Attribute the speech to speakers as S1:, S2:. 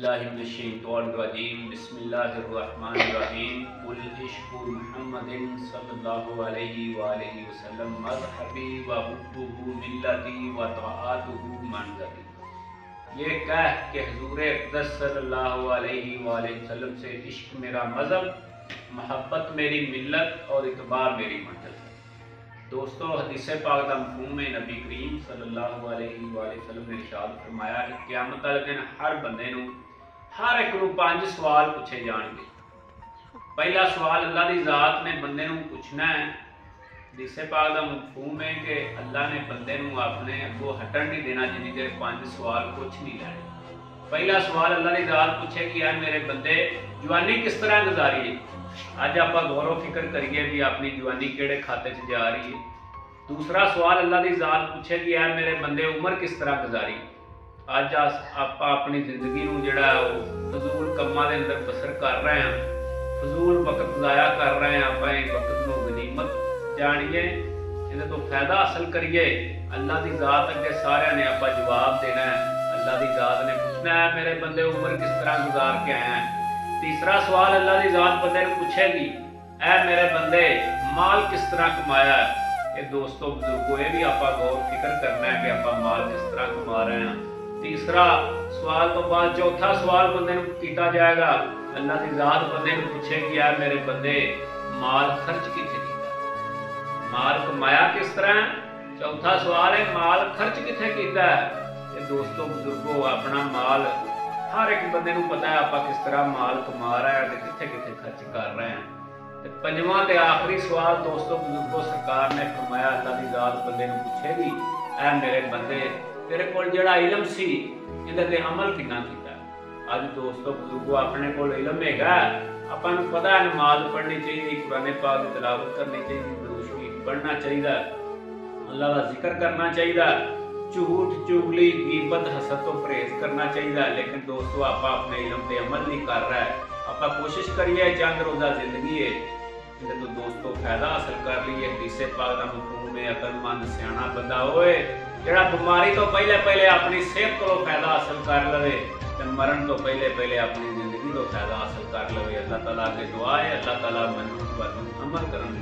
S1: औज़ुबिल्लाहिमिनश्शैतानिर्रजीम बिस्मिल्लाहिर्रहमानिर्रहीम कुल इश्क़ु मुहम्मदिन सल्लल्लाहु अलैहि वआलिहि वसल्लम मज़हबी व हुब्बुहु मिल्लती व तआतुहु मंज़िली। ये कह कि हुज़ूर अक़दस सल्लल्लाहु अलैहि वसल्लम से इश्क मेरा मज़हब, मोहब्बत मेरी मिल्लत और इत्बा मेरी मंज़िल। दोस्तों, हदीस पाक का मफ़हूम है नबी करीम सल्लल्लाहु अलैहि वसल्लम ने इरशाद फरमाया कि क़यामत वाले दिन हर बंदे नूं हर एक नूं 5 सवाल पूछे जाएंगे। पहला सवाल अल्लाह की ज़ात ने बंदे नूं पूछना है। हदीस पाक का मफ़हूम है कि अल्लाह ने बंदे नूं अपने अगों हटन नहीं देना जिन्नी देर 5 सवाल कुछ नहीं लैने। पहला सवाल अल्लाह की ज़ात पूछेगी, यार मेरे बंदे जवानी किस तरह गुजारी है। अज आप गौर फिक्र करिए भी अपनी जवानी किहड़े खाते च जा रही है। दूसरा सवाल अल्लाह की ज़ात पूछेगी, यार मेरे बंदे उम्र किस तरह गुजारी। अज आप अपनी जिंदगी नूं जिहड़ा फजूल कम्मां दे अंदर बसर कर रहे हैं, फजूल वक्त ज़ाया कर रहे हैं। आप वक्त नूं गनीमत जानिए, इहदे तो फायदा हासिल करिए। अल्लाह की ज़ात अगे सारिਆਂ ने आप जवाब देना है। अल्लाह की ज़ात ने पूछना है, मेरे बंदे उम्र किस तरह गुजार के आए हैं। तीसरा सवाल अल्लाह की ज़ात बंदे को पूछेगी, ऐ मेरे बंदे माल किस तरह कमाया है। ये दोस्तों बुजुर्गों, ये भी आप गौर फिक्र करना है कि आप माल किस तरह कमा रहे हैं। तीसरा सवाल तो बाद चौथा सवाल बंदे को किया जाएगा। अल्लाह की ज़ात बंदे को पूछेगी, यार मेरे बंदे माल खर्च कितने किया, माल कमाया किस तरह। चौथा सवाल है माल खर्च कितने किया है। ये दोस्तों बुजुर्गों, अपना माल हर एक बंदे को पता है आप किस तरह माल कमा रहे हैं, कितने कितने खर्च कर रहे हैं। पंजवां ते आखिरी सवाल दोस्तों बुजुर्गों, सरकार ने फरमाया अल्लाह की ज़ात बंदे को पूछेगी, ऐ मेरे बंदे तेरे कोल जिहड़ा इलम सी इहदे ते अमल कितना कीता। अज दोस्तों बुजुर्गों, अपने कोल इलम हैगा, आपां नूं पता है नमाज पढ़नी चाहिए, कुरान पाक की तिलावत करनी चाहिए, दुरूद शरीफ पढ़ना चाहिए, अल्लाह का जिक्र करना चाहिए, झूठ चुगली गीबत हसद तो परहेज करना चाहिए। लेकिन दोस्तों आप अपने इलम पे अमल नहीं कर रहा है। आप कोशिश करिए, चंद रोज़ा जिंदगी है, तो दोस्तों फायदा हासिल कर लीए। हदीस पाक का मफ़हूम है अकलमंद सियाना बंदा होए जिहड़ा बीमारी तो पहले अपनी सेहत को फायदा हासिल कर लवे, तो मरण तो पहले अपनी जिंदगी तो फायदा हासिल कर लवे। अल्लाह ताला अगे दुआ है, अल्लाह ताला मैनूं तुहानूं अमल करन